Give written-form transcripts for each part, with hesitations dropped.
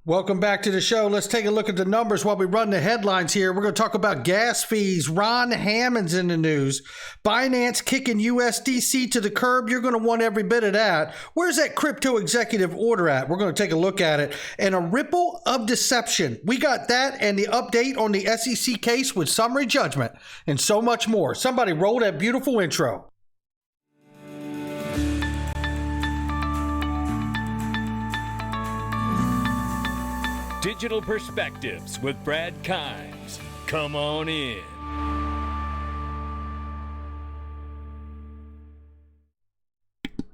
Welcome back to the show. Let's take a look at the numbers while we run the headlines here. We're going to talk about gas fees. Ron Hammond's in the news. Binance kicking USDC to the curb. You're going to want every bit of that. Where's that crypto executive order at? We're going to take a look at it. And a ripple of deception. We got that and the update on the SEC case with summary judgment and so much more. Somebody roll that beautiful intro. Digital Perspectives with Brad Kimes. Come on in.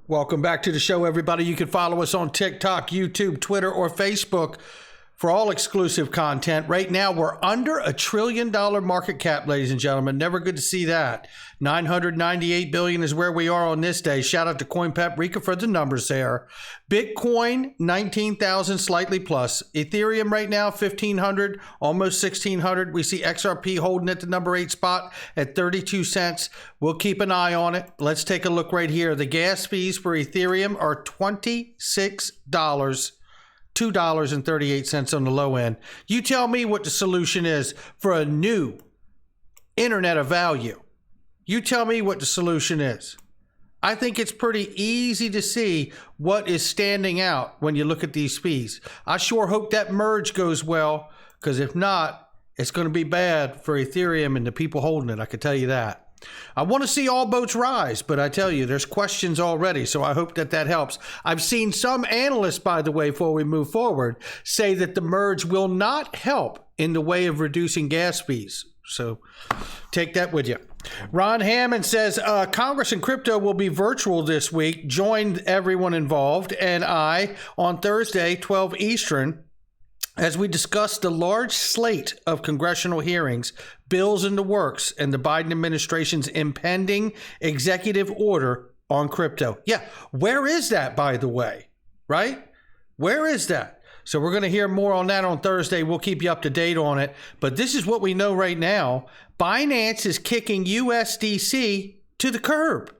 Welcome back to the show, everybody. You can follow us on TikTok, YouTube, Twitter, or Facebook for all exclusive content. Right now, we're under $1 trillion market cap, ladies and gentlemen. Never good to see that. 998 billion is where we are on this day. Shout out to CoinPeprika for the numbers there. Bitcoin, 19,000, slightly plus. Ethereum right now, 1,500, almost 1,600. We see XRP holding at the number 8 spot at 32 cents. We'll keep an eye on it. Let's take a look right here. The gas fees for Ethereum are $26. $2.38 on the low end. You tell me what the solution is for a new internet of value. You tell me what the solution is. I think it's pretty easy to see what is standing out when you look at these fees. I sure hope that merge goes well, because if not, it's going to be bad for Ethereum and the people holding it. I can tell you that. I want to see all boats rise, but I tell you, there's questions already, so I hope that that helps. I've seen some analysts, by the way, before we move forward, say that the merge will not help in the way of reducing gas fees. So take that with you. Ron Hammond says Congress and crypto will be virtual this week. Joined everyone involved and I on Thursday, 12 Eastern, as we discuss the large slate of congressional hearings, bills in the works, and the Biden administration's impending executive order on crypto. Yeah, where is that, by the way? Right? Where is that? So we're going to hear more on that on Thursday. We'll keep you up to date on it. But this is what we know right now. Binance is kicking USDC to the curb.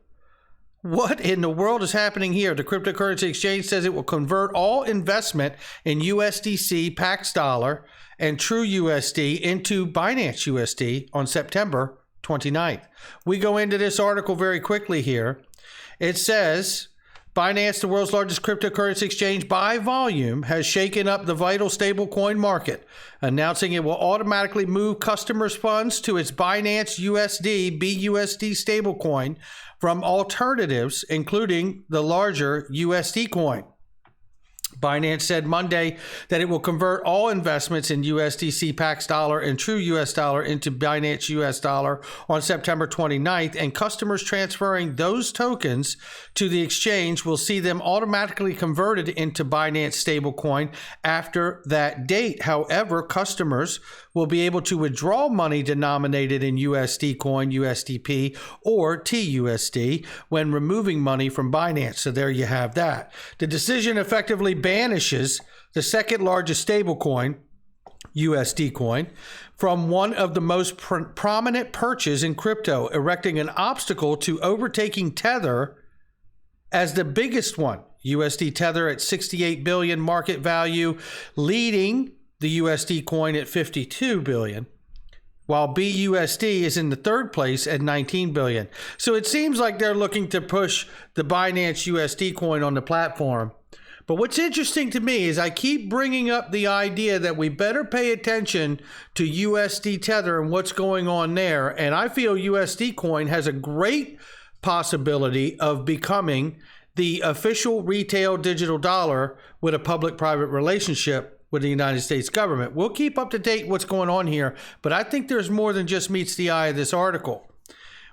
What in the world is happening here? The cryptocurrency exchange says it will convert all investment in USDC, Pax Dollar, and True USD into Binance USD on September 29th. We go into this article very quickly here. It says Binance, the world's largest cryptocurrency exchange by volume, has shaken up the vital stablecoin market, announcing it will automatically move customers' funds to its Binance USD, BUSD stablecoin from alternatives, including the larger USD coin. Binance said Monday that it will convert all investments in USDC, Pax Dollar, and True US Dollar into Binance US Dollar on September 29th, and customers transferring those tokens to the exchange will see them automatically converted into Binance stablecoin after that date. However, customers will be able to withdraw money denominated in USD coin, USDP, or TUSD when removing money from Binance. So there you have that. The decision effectively banishes the second largest stablecoin, USD coin, from one of the most prominent perches in crypto, erecting an obstacle to overtaking Tether as the biggest one. USD Tether at 68 billion market value, leading the USD coin at 52 billion, while BUSD is in the third place at 19 billion. So it seems like they're looking to push the Binance USD coin on the platform. But what's interesting to me is I keep bringing up the idea that we better pay attention to USD Tether and what's going on there. And I feel USD coin has a great possibility of becoming the official retail digital dollar with a public-private relationship with the United States government. We'll keep up to date what's going on here, but I think there's more than just meets the eye of this article.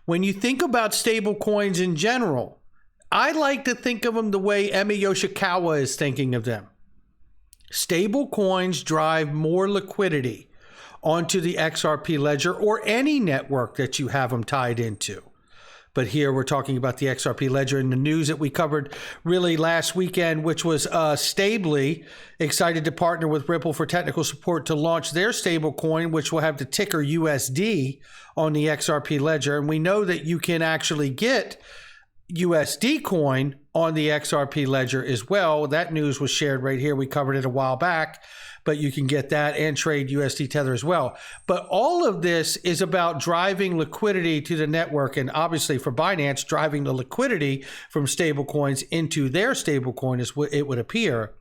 When you think about stable coins in general, I like to think of them the way Emi Yoshikawa is thinking of them. Stable coins drive more liquidity onto the XRP ledger or any network that you have them tied into. But here we're talking about the XRP ledger and the news that we covered really last weekend, which was Stably excited to partner with Ripple for technical support to launch their stable coin, which will have the ticker USD on the XRP ledger. And we know that you can actually get USD coin on the XRP ledger as well. That news was shared right here. We covered it a while back, but you can get that and trade USD Tether as well. But all of this is about driving liquidity to the network, and obviously for Binance, driving the liquidity from stablecoins into their stablecoin is what it would appear.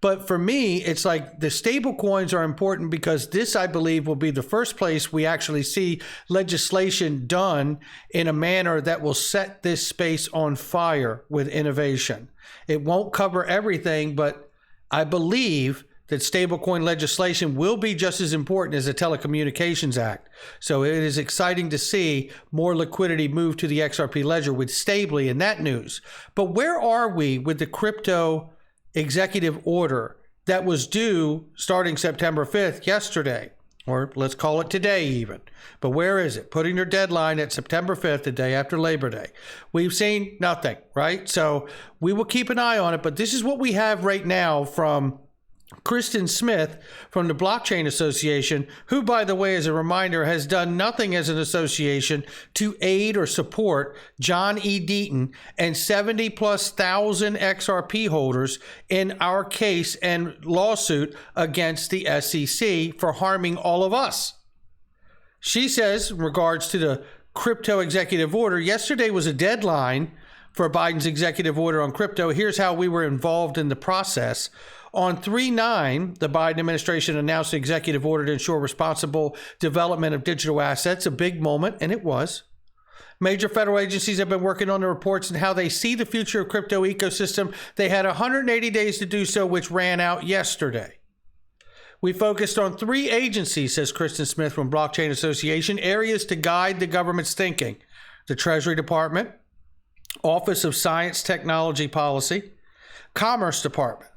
But for me, it's like the stable coins are important because this, I believe, will be the first place we actually see legislation done in a manner that will set this space on fire with innovation. It won't cover everything, but I believe that stablecoin legislation will be just as important as the Telecommunications Act. So it is exciting to see more liquidity move to the XRP ledger with Stably in that news. But where are we with the crypto executive order that was due starting September 5th, yesterday, or let's call it today even? But where is it? Putting their deadline at September 5th, the day after Labor Day. We've seen nothing, right? So we will keep an eye on it, but this is what we have right now from Kristen Smith from the Blockchain Association, who, by the way, as a reminder, has done nothing as an association to aid or support John E. Deaton and 70,000+ XRP holders in our case and lawsuit against the SEC for harming all of us. She says, in regards to the crypto executive order, yesterday was a deadline for Biden's executive order on crypto. Here's how we were involved in the process. On 3/9, the Biden administration announced an executive order to ensure responsible development of digital assets, a big moment, and it was. Major federal agencies have been working on the reports and how they see the future of crypto ecosystem. They had 180 days to do so, which ran out yesterday. We focused on 3 agencies, says Kristen Smith from Blockchain Association, areas to guide the government's thinking: the Treasury Department, Office of Science Technology Policy, Commerce Department.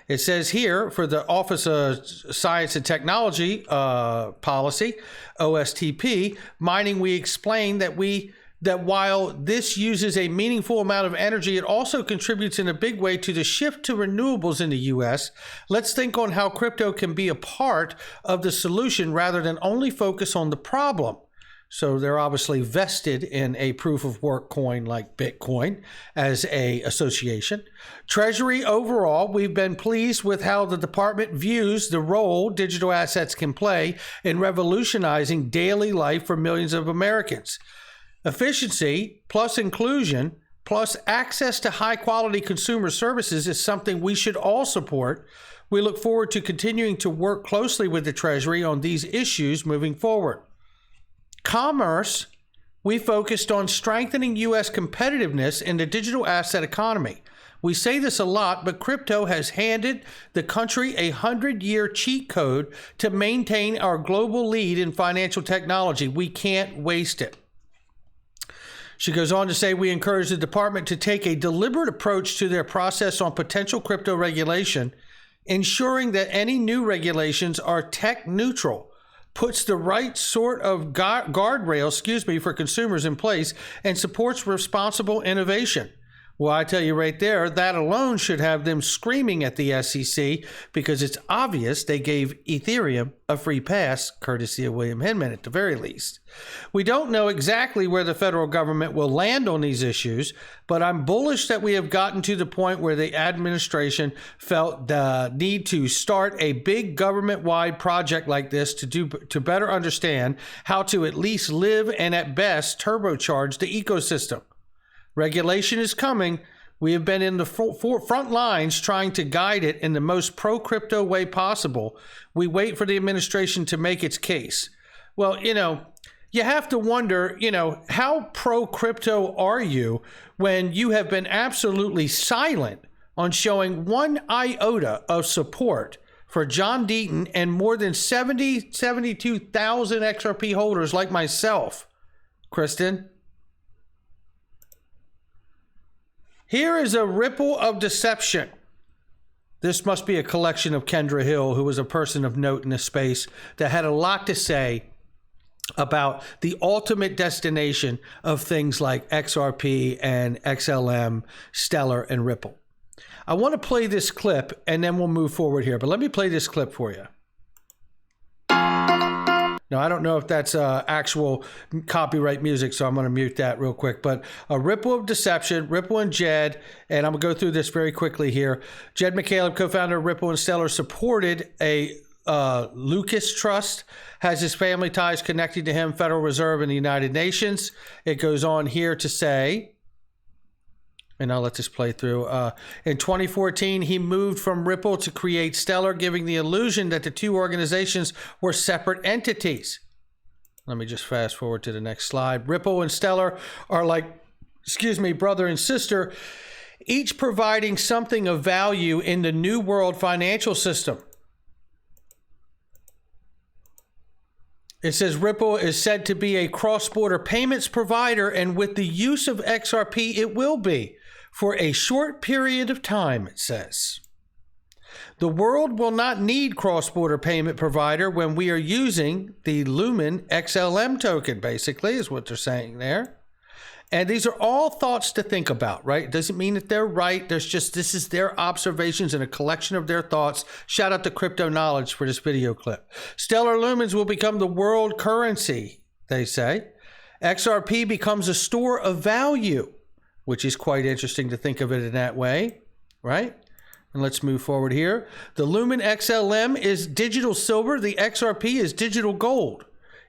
It says here for the Office of Science and Technology Policy, OSTP, mining, we explained that while this uses a meaningful amount of energy, it also contributes in a big way to the shift to renewables in the U.S. Let's think on how crypto can be a part of the solution rather than only focus on the problem. So they're obviously vested in a proof of work coin like Bitcoin as a association. Treasury overall, we've been pleased with how the department views the role digital assets can play in revolutionizing daily life for millions of Americans. Efficiency plus inclusion plus access to high quality consumer services is something we should all support. We look forward to continuing to work closely with the Treasury on these issues moving forward. Commerce, we focused on strengthening U.S. competitiveness in the digital asset economy. We say this a lot, but crypto has handed the country a 100-year cheat code to maintain our global lead in financial technology. We can't waste it. She goes on to say, we encourage the department to take a deliberate approach to their process on potential crypto regulation, ensuring that any new regulations are tech neutral, puts the right sort of guardrails, for consumers in place, and supports responsible innovation. Well, I tell you right there, that alone should have them screaming at the SEC, because it's obvious they gave Ethereum a free pass, courtesy of William Hinman at the very least. We don't know exactly where the federal government will land on these issues, but I'm bullish that we have gotten to the point where the administration felt the need to start a big government-wide project like this to better understand how to at least live and at best turbocharge the ecosystem. Regulation is coming. We have been in the front lines trying to guide it in the most pro-crypto way possible. We wait for the administration to make its case. Well, you have to wonder, how pro-crypto are you when you have been absolutely silent on showing one iota of support for John Deaton and more than 72,000 XRP holders like myself, Kristen? Here is a ripple of deception. This must be a collection of Kendra Hill, who was a person of note in the space that had a lot to say about the ultimate destination of things like XRP and XLM, Stellar, and Ripple. I want to play this clip and then we'll move forward here, but let me play this clip for you. Now, I don't know if that's actual copyright music, so I'm going to mute that real quick. But a Ripple of Deception, Ripple and Jed, and I'm going to go through this very quickly here. Jed McCaleb, co-founder of Ripple and Stellar, supported a Lucas Trust, has his family ties connected to him, Federal Reserve, and the United Nations. It goes on here to say, and I'll let this play through. In 2014, he moved from Ripple to create Stellar, giving the illusion that the two organizations were separate entities. Let me just fast forward to the next slide. Ripple and Stellar are like, brother and sister, each providing something of value in the new world financial system. It says Ripple is said to be a cross-border payments provider, and with the use of XRP, it will be. For a short period of time, it says. The world will not need cross-border payment provider when we are using the Lumen XLM token, basically, is what they're saying there. And these are all thoughts to think about, right? It doesn't mean that they're right. There's just, this is their observations and a collection of their thoughts. Shout out to Crypto Knowledge for this video clip. Stellar Lumens will become the world currency, they say. XRP becomes a store of value, which is quite interesting to think of it in that way, right? And let's move forward here. The Lumen XLM is digital silver. The XRP is digital gold.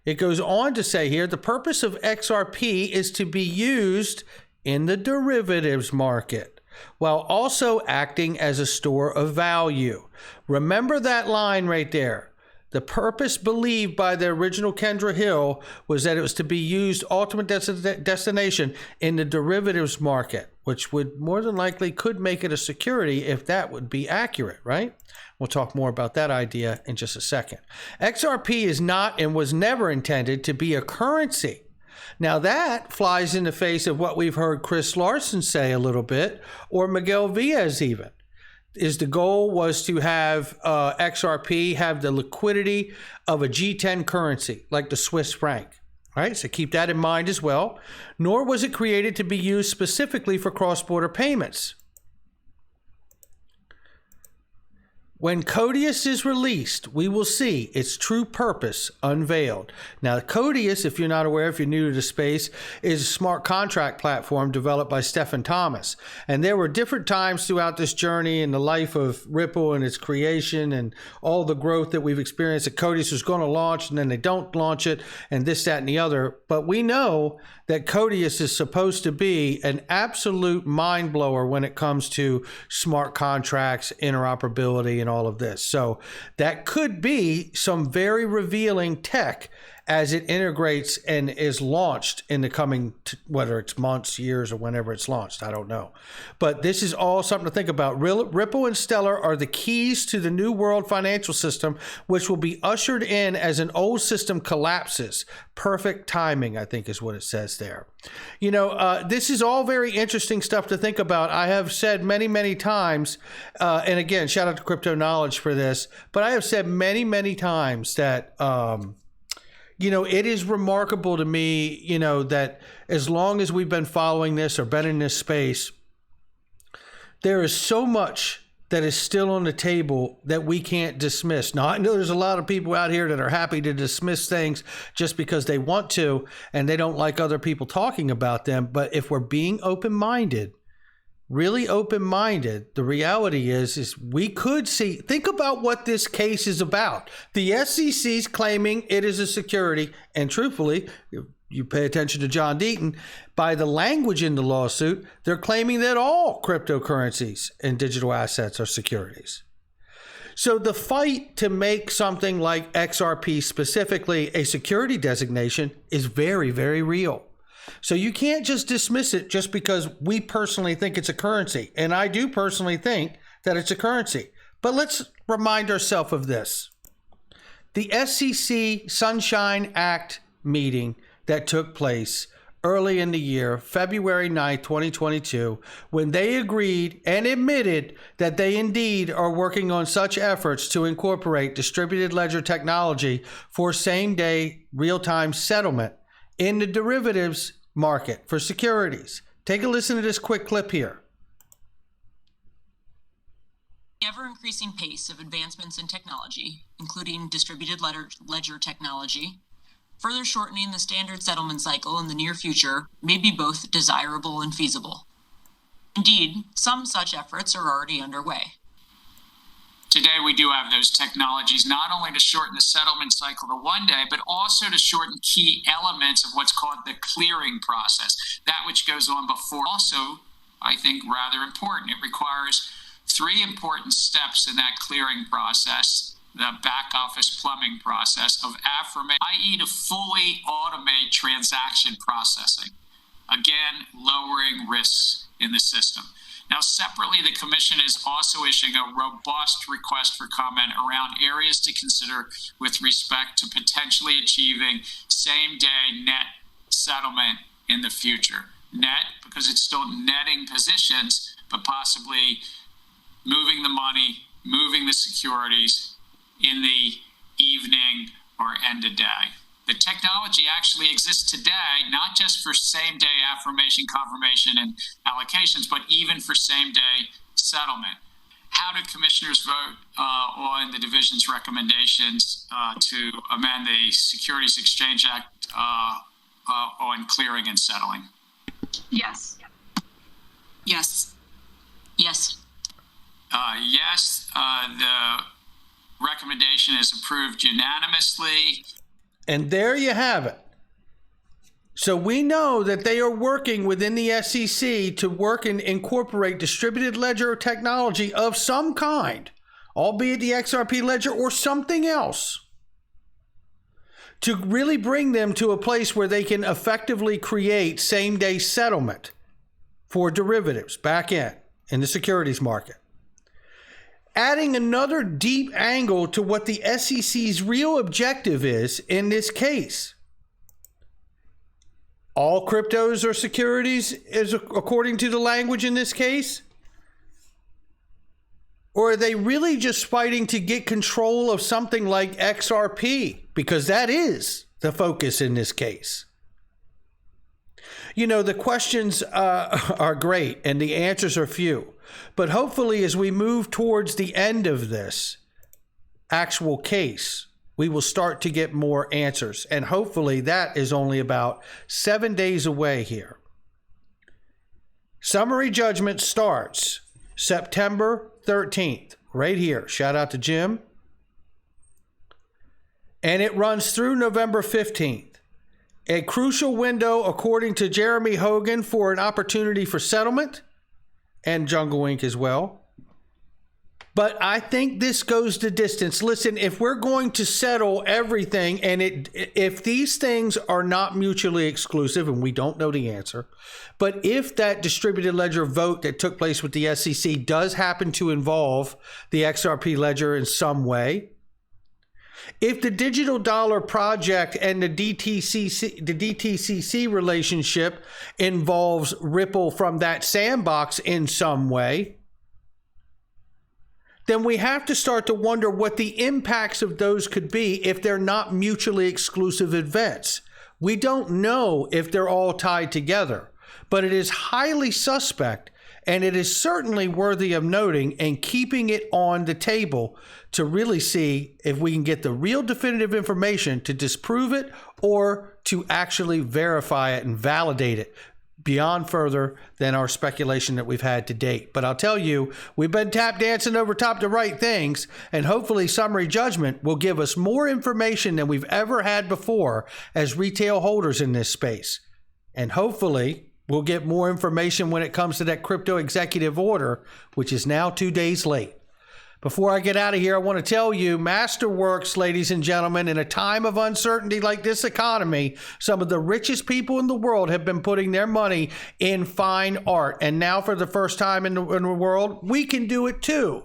It goes on to say here, the purpose of XRP is to be used in the derivatives market, while also acting as a store of value. Remember that line right there. The purpose believed by the original Kendra Hill was that it was to be used, ultimate destination, in the derivatives market, which would more than likely could make it a security if that would be accurate, right? We'll talk more about that idea in just a second. XRP is not and was never intended to be a currency. Now that flies in the face of what we've heard Chris Larson say a little bit, or Miguel Villas even. Is the goal was to have XRP have the liquidity of a G10 currency, like the Swiss franc, right? So keep that in mind as well. Nor was it created to be used specifically for cross-border payments. When Codius is released, we will see its true purpose unveiled. Now, Codius, if you're not aware, if you're new to the space, is a smart contract platform developed by Stephen Thomas. And there were different times throughout this journey in the life of Ripple and its creation and all the growth that we've experienced that Codius was going to launch and then they don't launch it and this, that, and the other. But we know that Codius is supposed to be an absolute mind blower when it comes to smart contracts, interoperability, and all of this. So that could be some very revealing tech as it integrates and is launched in the coming, whether it's months, years, or whenever it's launched, I don't know. But this is all something to think about. Ripple and Stellar are the keys to the new world financial system, which will be ushered in as an old system collapses. Perfect timing, I think is what it says there. You know, this is all very interesting stuff to think about. I have said many, many times, and again, shout out to Crypto Knowledge for this, but I have said many, many times that, you know, it is remarkable to me, you know, that as long as we've been following this or been in this space, there is so much that is still on the table that we can't dismiss. Now, I know there's a lot of people out here that are happy to dismiss things just because they want to and they don't like other people talking about them. But if we're being open-minded, really open-minded, the reality is we could see, think about what this case is about. The SEC's claiming it is a security, and truthfully, if you pay attention to John Deaton, by the language in the lawsuit, they're claiming that all cryptocurrencies and digital assets are securities. So the fight to make something like XRP specifically a security designation is very, very real. So you can't just dismiss it just because we personally think it's a currency. And I do personally think that it's a currency. But let's remind ourselves of this. The SEC Sunshine Act meeting that took place early in the year, February 9th, 2022, when they agreed and admitted that they indeed are working on such efforts to incorporate distributed ledger technology for same-day real-time settlement in the derivatives market for securities. Take a listen to this quick clip here. The ever-increasing pace of advancements in technology, including distributed ledger technology, Further shortening the standard settlement cycle in the near future may be both desirable and feasible. Indeed, some such efforts are already underway. Today, we do have those technologies not only to shorten the settlement cycle to 1 day, but also to shorten key elements of what's called the clearing process, that which goes on before. Also, I think rather important, it requires 3 important steps in that clearing process, the back office plumbing process of affirmation, i.e. to fully automate transaction processing. Again, lowering risks in the system. Now, separately, the Commission is also issuing a robust request for comment around areas to consider with respect to potentially achieving same-day net settlement in the future. Net, because it's still netting positions, but possibly moving the money, moving the securities in the evening or end of day. The technology actually exists today, not just for same-day affirmation, confirmation, and allocations, but even for same-day settlement. How do commissioners vote on the division's recommendations to amend the Securities Exchange Act on clearing and settling? Yes. Yes. Yes. Yes. The recommendation is approved unanimously. And there you have it. So we know that they are working within the SEC to work and incorporate distributed ledger technology of some kind, albeit the XRP ledger or something else, to really bring them to a place where they can effectively create same-day settlement for derivatives back in the securities market. Adding another deep angle to what the SEC's real objective is in this case. All cryptos are securities, is according to the language in this case? Or are they really just fighting to get control of something like XRP? Because that is the focus in this case. You know, the questions are great and the answers are few. But hopefully, as we move towards the end of this actual case, we will start to get more answers. And hopefully that is only about 7 days away here. Summary judgment starts September 13th, right here. Shout out to Jim. And it runs through November 15th. A crucial window, according to Jeremy Hogan, for an opportunity for settlement, and Jungle Inc. as well. But I think this goes the distance. Listen, if we're going to settle everything, and if these things are not mutually exclusive, and we don't know the answer, but if that distributed ledger vote that took place with the SEC does happen to involve the XRP ledger in some way, if the digital dollar project and the DTCC relationship involves Ripple from that sandbox in some way, then we have to start to wonder what the impacts of those could be if they're not mutually exclusive events. We don't know if they're all tied together, but it is highly suspect, and it is certainly worthy of noting and keeping it on the table to really see if we can get the real definitive information to disprove it or to actually verify it and validate it beyond further than our speculation that we've had to date. But I'll tell you, we've been tap dancing over top the right things, and hopefully summary judgment will give us more information than we've ever had before as retail holders in this space. And hopefully we'll get more information when it comes to that crypto executive order, which is now 2 days late. Before I get out of here, I want to tell you, Masterworks, ladies and gentlemen, in a time of uncertainty like this economy, some of the richest people in the world have been putting their money in fine art. And now for the first time in the world, we can do it too.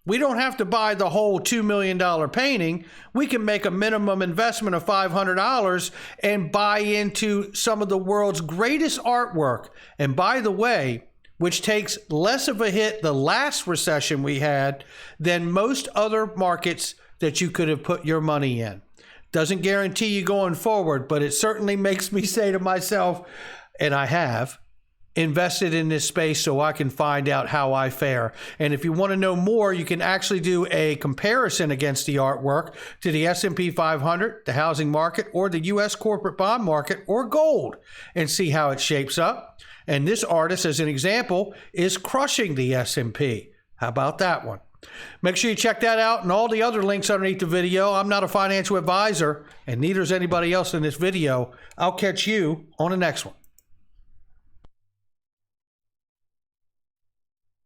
We don't have to buy the whole $2 million painting. We can make a minimum investment of $500 and buy into some of the world's greatest artwork. And by the way, which takes less of a hit the last recession we had than most other markets that you could have put your money in. Doesn't guarantee you going forward, but it certainly makes me say to myself, and I have, invested in this space so I can find out how I fare. And if you want to know more, you can actually do a comparison against the artwork to the S&P 500, the housing market, or the U.S. corporate bond market, or gold, and see how it shapes up. And this artist, as an example, is crushing the S&P. How about that one? Make sure you check that out and all the other links underneath the video. I'm not a financial advisor, and neither is anybody else in this video. I'll catch you on the next one.